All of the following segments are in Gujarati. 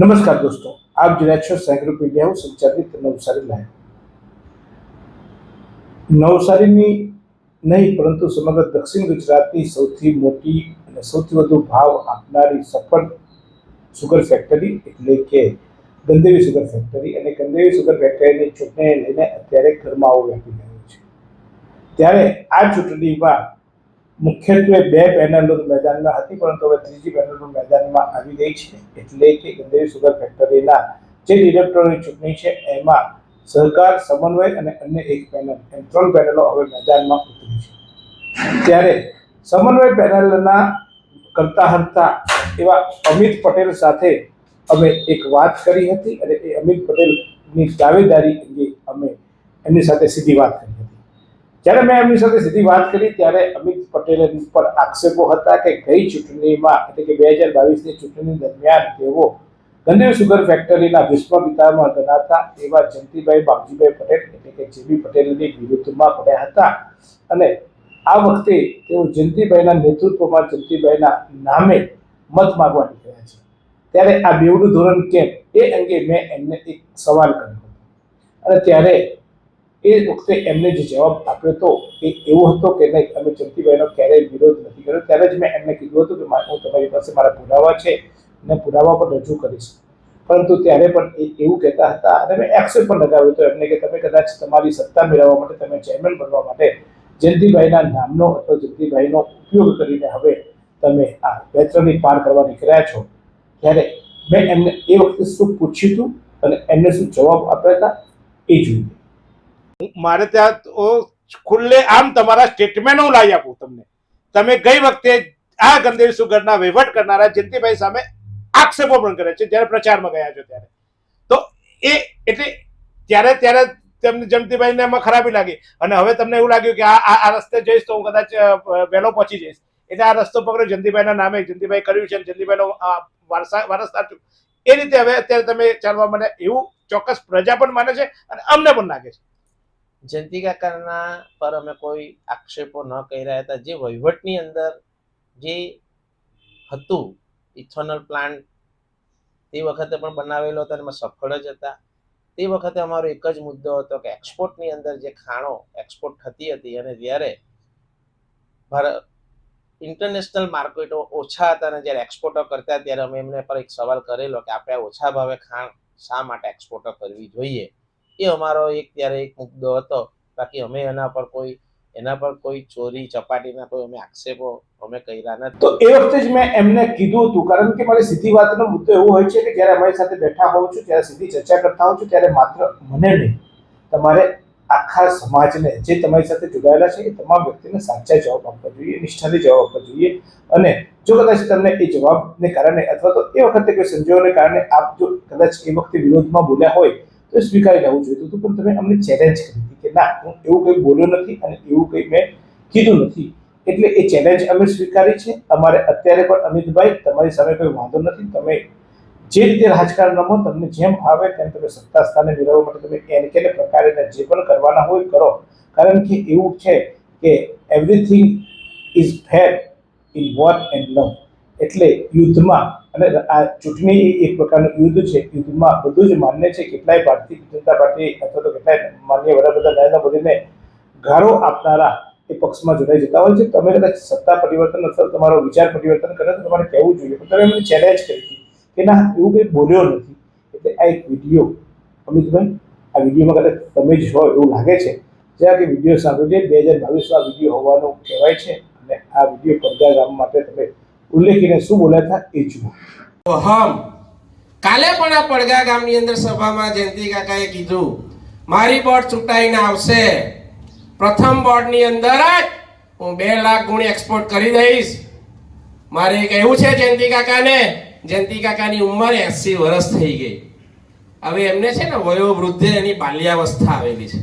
નમસ્કાર દોસ્તો, આપ જોઈ રહ્યા છો સાયન્સ ગ્રુપ ઇન્ડિયા સંચાલિત નવસારી લાઈવ. નવસારીની નહીં પરંતુ સમગ્ર દક્ષિણ ગુજરાતની સૌથી મોટી અને સૌથી વધુ ભાવ આપનારી સફળ સુગર ફેક્ટરી એટલે કે ગંદેવી સુગર ફેક્ટરી અને ગંદેવી સુગર ફેક્ટરીની ચૂંટણીને લઈને અત્યારે ગરમાવો વ્યાપી રહ્યો છે. ત્યારે આ ચૂંટણીમાં મુખ્યત્વે બે પેનલો મેદાનમાં હતી, પરંતુ હવે ત્રીજી પેનલ મેદાનમાં આવી ગઈ છે. એટલે કે ગંદેવી સુગર ફેક્ટરીના જે ડિરેક્ટરોની ચૂંટણી છે એમાં સહકાર, સમન્વય અને અન્ય એક પેનલ, એમ 3 પેનલો હવે મેદાનમાં ઉતરી છે. ત્યારે સમન્વય પેનલના કરતા હરતા એવા અમિત પટેલ સાથે અમે એક વાત કરી હતી અને એ અમિત પટેલની દાવેદારી અંગે અમે એમની સાથે સીધી વાત કરી હતી. જ્યારે મેં એમની સાથે સીધી વાત કરી ત્યારે અમિત પટેલ પર આક્ષેપો હતા કે ગઈ ચૂંટણીમાં એટલે કે 2022ની ચૂંટણી દરમિયાન તેઓ ગંદેવી સુગર ફેક્ટરીના ભીષ્મ પિતામહ ગણાતા એવા જયંતિભાઈ બાપજીભાઈ પટેલ એટલે કે જેબી પટેલની વિરુદ્ધમાં પડ્યા હતા અને આ વખતે તેઓ જયંતિભાઈના નેતૃત્વમાં જયંતિભાઈના નામે મત માંગવા નીકળ્યા છે. ત્યારે આ બેવડું ધોરણ કેમ એ અંગે મેં એમને એક સવાલ કર્યો હતો અને ત્યારે એ વખતે એમને જે જવાબ આપ્યો હતો એ એવો હતો કે નહીં, અમે જયંતિભાઈનો ક્યારેય વિરોધ નથી કર્યો. ત્યારે જ મેં એમને કીધું હતું કે હું તમારી પાસે મારા પુરાવા છે અને પુરાવા પણ રજૂ કરીશ, પરંતુ ત્યારે પણ એ એવું કહેતા હતા અને મેં એક્સેપ્ટ પણ લગાવ્યો હતો એમને કે તમે કદાચ તમારી સત્તા મેળવવા માટે, તમે ચેરમેન બનવા માટે જયંતિભાઈના નામનો અથવા જયંતિભાઈનો ઉપયોગ કરીને હવે તમે આ પેત્રની પાર કરવા નીકળ્યા છો. ત્યારે મેં એમને એ વખતે શું પૂછ્યું હતું અને એમને શું જવાબ આપ્યા હતા એ જોઈએ. મારે ત્યાં તો ખુલ્લે આમ તમારા સ્ટેટમેન્ટ હું લાવી આપું તમને. તમે ગઈ વખતે આ ગંદેવી સુગરના વહીવટ કરનારા જયંતિભાઈ સામે આક્ષેપો પણ કરે છે જ્યારે પ્રચારમાં ગયા છો ત્યારે. તો એ એટલે ત્યારે તેમને જયંતિભાઈને એમાં ખરાબી લાગી અને હવે તમને એવું લાગ્યું કે આ રસ્તે જઈશ તો હું કદાચ વહેલો પહોંચી જઈશ, એટલે આ રસ્તો પકડ્યો. જયંતિભાઈના નામે જયંતિભાઈ કર્યું છે, જયંતિભાઈનો વારસદાર એ રીતે હવે અત્યારે તમે ચાલવા માટે એવું ચોક્કસ પ્રજા પણ માને છે અને અમને પણ લાગે છે. જયંતિ કાકાના પર અમે કોઈ આક્ષેપો ન કરી રહ્યા હતા. જે વહીવટની અંદર જે હતું ઇથોનલ પ્લાન્ટ તે વખતે પણ બનાવેલો હતો અને એમાં સફળ જ હતા. તે વખતે અમારો એક જ મુદ્દો હતો કે એક્સપોર્ટની અંદર જે ખાણો એક્સપોર્ટ થતી હતી અને જ્યારે ઇન્ટરનેશનલ માર્કેટો ઓછા હતા અને જ્યારે એક્સપોર્ટો કરતા ત્યારે અમે એમને પર એક સવાલ કરેલો કે આપણે ઓછા ભાવે ખાણ શા માટે એક્સપોર્ટો કરવી જોઈએ. એ અમારો ત્યારે એક મુદ્દો હતો. બાકી અમે એના પર કોઈ ચોરી ચપાટીના કોઈ અમે આક્ષેપો અમે કર્યા નથી. તો એ વખતે જ મેં એમને કીધું હતું, કારણ કે મારી સીધી વાતનો મુદ્દો એવો હોય છે કે જ્યારે અમારી સાથે બેઠા હોઉં છું ત્યારે સીધી ચર્ચા કરતા હોઉં છું ત્યારે માત્ર મને નહીં, તમારે આખા સમાજને જે તમારી સાથે જોડાયેલા છે એ તમામ વ્યક્તિને સાચા જવાબ આપવા જોઈએ, નિષ્ઠાથી જવાબ આપવા જોઈએ. અને જો કદાચ તમને એ જવાબને કારણે અથવા તો એ વખતે કોઈ સંજોગોને કારણે આપ જો કદાચ એ વખતે વિરોધમાં બોલ્યા હોય તો સ્વીકારી લેવું જોઈએ હતું. પણ તમે અમને ચેલેન્જ કરી હતી કે ના, હું એવું કંઈ બોલ્યો નથી અને એવું કંઈ મેં કીધું નથી. એટલે એ ચેલેન્જ અમે સ્વીકારી છે. અમારે અત્યારે પણ અમિતભાઈ તમારી સામે કોઈ વાંધો નથી. તમે જે રીતે રાજકારણ રમો, તમને જેમ ભાવે તેમ તમે સત્તા સ્થાને મેળવવા માટે તમે એને પ્રકારે જે પણ કરવાના હોય કરો. કારણ કે એવું છે કે everything is fair in war and લવ. એટલે યુદ્ધમાં અને આ ચૂંટણી એક પ્રકારનું યુદ્ધ છે. યુદ્ધમાં બધું જ માન્ય છે. કેટલાય ભારતીય જનતા પાર્ટી અથવા તો કેટલાય માન્ય વડાપ્રધાન નરેન્દ્ર મોદીને ગાળો આપનારા એ પક્ષમાં જોડાઈ જતા હોય છે. તમે કદાચ સત્તા પરિવર્તન અથવા તમારો વિચાર પરિવર્તન કરે તો તમારે કહેવું જોઈએ. પણ તમે એમને ચેલેન્જ કરી હતી કે ના, એવું કંઈ બોલ્યો નથી. એટલે આ એક વિડીયો, અમિતભાઈ, આ વિડીયોમાં કદાચ તમે જ હોય એવું લાગે છે. જ્યાં કે વિડીયો સાંભળ્યો છે 2022માં વિડીયો હોવાનું કહેવાય છે અને આ વિડીયો પડદા ગામ માટે તમે ઉલ્લેખીને શું બોલ્યા હતા એ જુઓ. કાલે પણ આ પડગા ગામની અંદર સભામાં જયંતિ કાકાએ કીધું મારી બોર્ડ ચૂંટાઈને આવશે, પ્રથમ બોર્ડની અંદર જ હું 2 લાખ ગુણી એક્સપોર્ટ કરી દઈશ. મારે કહેવું છે જયંતિ કાકાને, જયંતિ કાકાની ઉંમર 80 વર્ષ થઈ ગઈ. હવે એમને છે ને વયોવૃદ્ધે એની બાલ્યાવસ્થા આવેલી છે.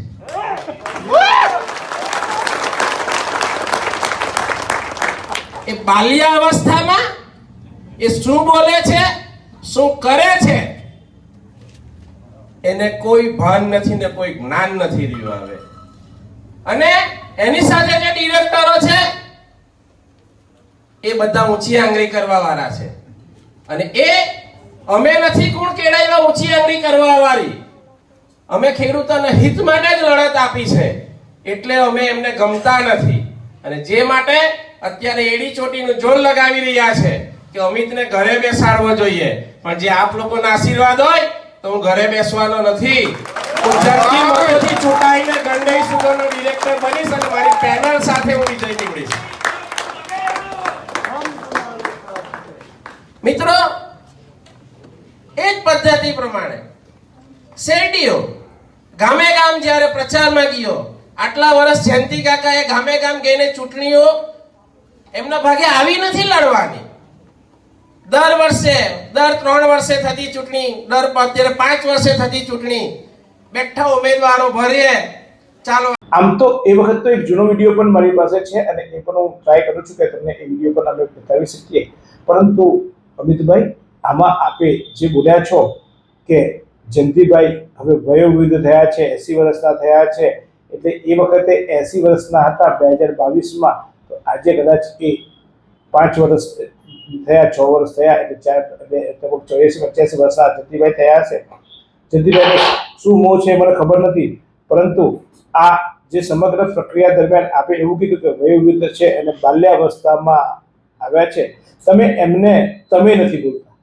એ બાલ્યાવસ્થામાં એ શું બોલે છે, શું કરે છે, એને કોઈ ભાન નથી ને કોઈ જ્ઞાન નથી રહ્યું હવે. અને એની સાથે જે ડિરેક્ટરો છે એ બધા ઊંચી આંગળી કરવા વાળા છે અને એ અમે નથી કુણ કેળાવ્યા ઊંચી આંગળી કરવા વાળી, અમે ખેડૂતોના હિત માટે જ લડત આપી છે, એટલે અમે એમને ગમતા નથી. અને જે માટે અત્યારે એડી ચોટીનું જોર લગાવી રહ્યા છે કે અમિતને ઘરે બેસાડવો જોઈએ, પણ જે આપ લોકોના આશીર્વાદ હોય તો હું ઘરે બેસવાનો નથી. હું જલ્દી મતોથી ચૂંટાઈને ગંડઈ સુગરનો ડિરેક્ટર બનીશ અને મારી પેનલ સાથે હું વિજય નીવડીશ. મિત્રો, એ જ પદ્ધતિ પ્રમાણે શેરડીઓ ગામે ગામ જ્યારે પ્રચારમાં ગયો, આટલા વર્ષ જયંતિ કાકાએ ગામે ગામ ગઈને ચૂંટણીઓ એમના ભાગે આવી નથી લડવાની. દર વર્ષે, દર 3 વર્ષે થતી ચૂંટણી, દર 5 વર્ષે થતી ચૂંટણી, બેઠા ઉમેદવારો ભરીએ ચાલો. આમ તો એ વખત તો એક જૂનો વિડીયો પણ મારી પાસે છે અને એ પણ હું ટ્રાય કરું છું કે તમને એ વિડીયો પણ અમે બતાવી શકીએ. પરંતુ અમિતભાઈ, આમાં આપે જે બોલ્યા છો કે જયંતિભાઈ હવે વયોવૃદ્ધ થયા છે, 80 વર્ષના થયા છે, એટલે એ વખતે 80 વર્ષના હતા 2022માં, તો આજે કદાચ એ 5 વર્ષ થયા, 6 વર્ષ થયા, એટલે 84-85 વર્ષના જયંતિભાઈ થયા છે. જયંતિભાઈને શું મોહ છે મને ખબર નથી, પરંતુ આ જે સમગ્ર પ્રક્રિયા દરમિયાન આપે એવું કીધું કે વયોવૃદ્ધ છે અને બાલ્યાવસ્થામાં આવ્યા છે. તમે એમને તમે નથી બોલતા,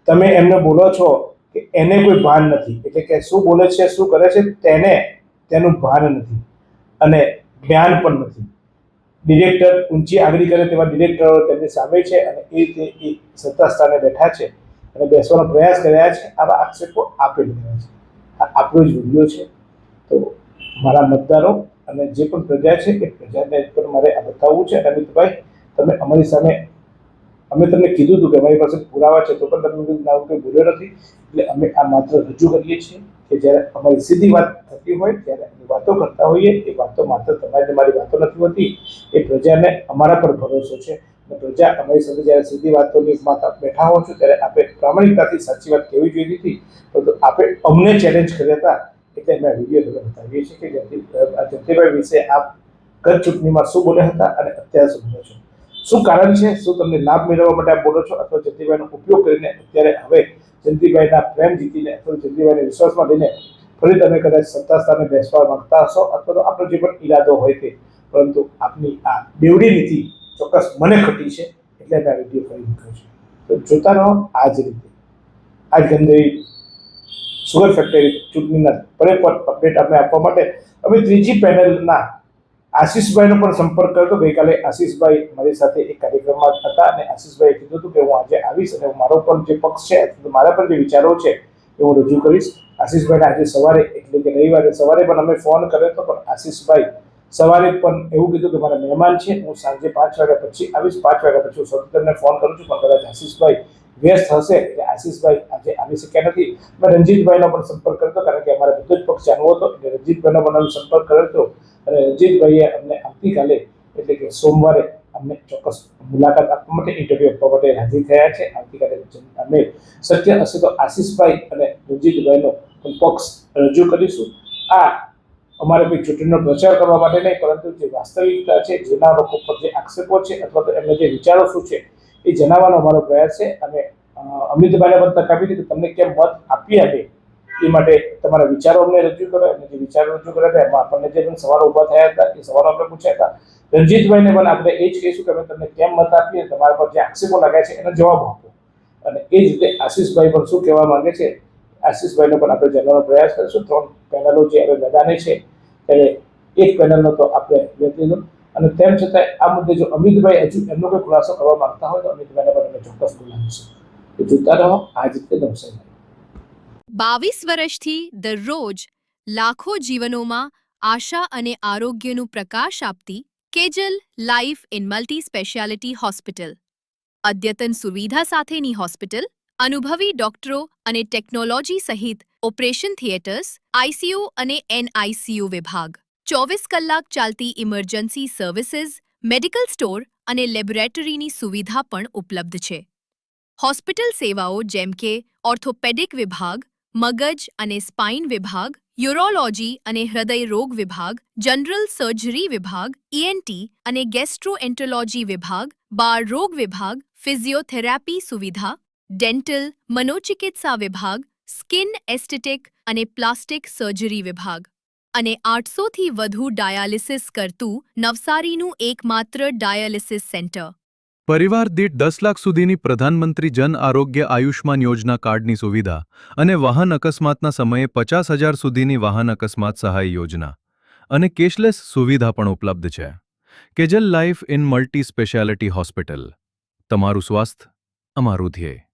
તમે એમને બોલો છો કે એને કોઈ ભાન નથી, એટલે કે શું બોલે છે, શું કરે છે તેનું ભાન નથી અને જ્ઞાન પણ નથી. ડિરેક્ટર ઊંચી આંગળી કરે તેવા ડિરેક્ટરો તેમની સામે છે અને એ રીતે એ સત્તા સ્થાને બેઠા છે અને બેસવાનો પ્રયાસ કર્યા છે. આવા આક્ષેપો આપે રહ્યા છે. આ આપણો જ વિડીયો છે, તો મારા મતદારો અને જે પણ પ્રજા છે એ પ્રજાને પણ મારે આ બતાવવું છે. અમિતભાઈ, તમે અમારી સામે, અમે તમને કીધું હતું કે અમારી પાસે પુરાવા છે, તો પણ તમે કંઈ બોલ્યો નથી. એટલે અમે આ માત્ર રજૂ કરીએ છીએ કે જ્યારે અમારી સીધી વાત થતી હોય ત્યારે અમે વાતો કરતા હોઈએ. એ વાતો માત્ર તમારી મારી વાતો નથી હોતી, એ પ્રજાને અમારા પર ભરોસો છે અને પ્રજા અમારી સાથે જ્યારે સીધી વાતોની માતા બેઠા હો છો ત્યારે આપણે પ્રામાણિકતાથી સાચી વાત કહેવી જોઈતી હતી, પરંતુ આપણે અમને ચેલેન્જ કર્યા હતા. એટલે અમે આ વિડીયો તમને બતાવીએ છીએ કે જયંતિભાઈ વિશે આપ ગત ચૂંટણીમાં શું બોલ્યા હતા અને અત્યારે શું બોલો છો, શું કારણ છે, શું તમને લાભ મેળવવા માટે આપ બોલો છો, અથવા જયંતિભાઈનો ઉપયોગ કરીને અત્યારે હવે જયંતિભાઈના પ્રેમ જીતીને અથવા જયંતિભાઈને વિશ્વાસમાં લઈને ફરી તમે કદાચ સત્તા સ્થાને બેસવા માંગતા હશો, અથવા તો આપણો જે પણ ઈરાદો હોય તે. પરંતુ આપની આ બેવડી નીતિ ચોક્કસ મને ખટી છે, એટલે મેં આ વિડીયો કરી મૂક્યો છે. તો જોતા રહો આ જ રીતે, આ જ ગંદઈ સુગર ફેક્ટરી ચૂંટણીના પર અપડેટ આપણે આપવા માટે અમે ત્રીજી પેનલના આશીષભાઈનો પણ સંપર્ક કર્યો. ગઈકાલે આશીષભાઈ મારી સાથે એક કાર્યક્રમમાં હતા અને આશીષભાઈએ કીધું હતું કે હું આજે આવીશ અને મારો પણ જે પક્ષ છે, મારા પણ જે વિચારો છે એ હું રજૂ કરીશ. આશીષભાઈને આજે સવારે, એટલે કે રવિવારે સવારે પણ અમે ફોન કર્યો હતો, પણ આશીષભાઈ સવારે પણ એવું કીધું કે મારા મહેમાન છે, હું સાંજે 5 વાગ્યા પછી આવીશ. 5 વાગ્યા પછી હું સતત તમને ફોન કરું છું, પણ કદાચ આશીષભાઈ વ્યસ્ત હશે એટલે આશીષભાઈ આજે આવી શક્યા નથી. મેં રણજીતભાઈનો પણ સંપર્ક કર્યો, કારણ કે અમારે બધો જ પક્ષ જાણવો હતો, એટલે રણજીતભાઈનો પણ સંપર્ક કર્યો હતો અને રણજીતભાઈએ અમને આવતીકાલે, એટલે કે સોમવારે અમને ચોક્કસ મુલાકાત આપવા માટે, ઇન્ટરવ્યુ આપવા માટે રાજી થયા છે. આવતીકાલે અમે શક્ય હશે તો આશીષભાઈ અને રણજીતભાઈનો પક્ષ રજૂ કરીશું. આ અમારે કોઈ ચૂંટણીનો પ્રચાર કરવા માટે નહીં, પરંતુ જે વાસ્તવિકતા છે, જેના લોકો પર જે આક્ષેપો છે અથવા તો એમના જે વિચારો શું છે એ જણાવવાનો અમારો પ્રયાસ છે. અને અમિતભાઈને પણ તક આપી હતી કે તમને કેમ મત આપીએ અમે, એ માટે તમારા વિચારો અમને રજૂ કરો. અને જે વિચારો રજૂ કર્યા હતા એમાં આપણને જે પણ સવાલો ઊભા થયા હતા એ સવાલો આપણે પૂછ્યા હતા. રણજીતભાઈને પણ આપણે એ જ કહીશું કે અમે તમને કેમ મત આપીએ, તમારા પર જે આક્ષેપો લાગ્યા છે એનો જવાબ આપો. અને એ જ રીતે આશીષભાઈ પણ શું કહેવા માંગે છે, આશીષભાઈનો પણ આપણે જાણવાનો પ્રયાસ કરીશું. 3 પેનલો જે હવે મેદાને છે ત્યારે એક પેનલનો તો આપણે લેતી લીધો. અને તેમ છતાં આ મુદ્દે જો અમિતભાઈ હજુ એમનો કોઈ ખુલાસો કરવા માંગતા હોય તો અમિતભાઈને પણ અમે ચોક્કસ બોલાવીશું. તો જોતા રહો આ જ રીતે નવસારી. 22 વર્ષથી દરરોજ લાખો જીવનોમાં આશા અને આરોગ્યનું પ્રકાશ આપતી Kejal life in multi speciality hospital. અદ્યતન સુવિધા સાથેની હોસ્પિટલ, અનુભવી ડોક્ટરો અને ટેકનોલોજી સહિત ઓપરેશન થિયેટર્સ, આઈસીયુ અને એનઆઈસીયુ વિભાગ, 24 કલાક ચાલતી ઇમરજન્સી સર્વિસીસ, મેડિકલ સ્ટોર અને લેબોરેટરીની સુવિધા પણ ઉપલબ્ધ છે. હોસ્પિટલ સેવાઓ જેમ કે ઓર્થોપેડિક વિભાગ, મગજ અને સ્પાઇન વિભાગ, યુરોલોજી અને હૃદય રોગ વિભાગ, જનરલ સર્જરી વિભાગ, ઈએનટી અને ગેસ્ટ્રોએન્ટરોલોજી વિભાગ, બાળ રોગ વિભાગ, ફિઝિયોથેરાપી સુવિધા, ડેન્ટલ, મનોચિકિત્સા વિભાગ, સ્કિન એસ્થેટિક અને પ્લાસ્ટિક સર્જરી વિભાગ અને 800થી વધુ ડાયાલિસિસ કરતું નવસારીનું એકમાત્ર ડાયાલિસિસ સેન્ટર. પરિવાર દીઠ 10 લાખ સુધીની પ્રધાનમંત્રી જન આરોગ્ય આયુષ્માન યોજના કાર્ડની સુવિધા અને વાહન અકસ્માતના સમયે 50,000 સુધીની વાહન અકસ્માત સહાય યોજના અને કેશલેસ સુવિધા પણ ઉપલબ્ધ છે. Kejal life in multi speciality hospital. તમારું સ્વાસ્થ્ય અમારું ધ્યેય.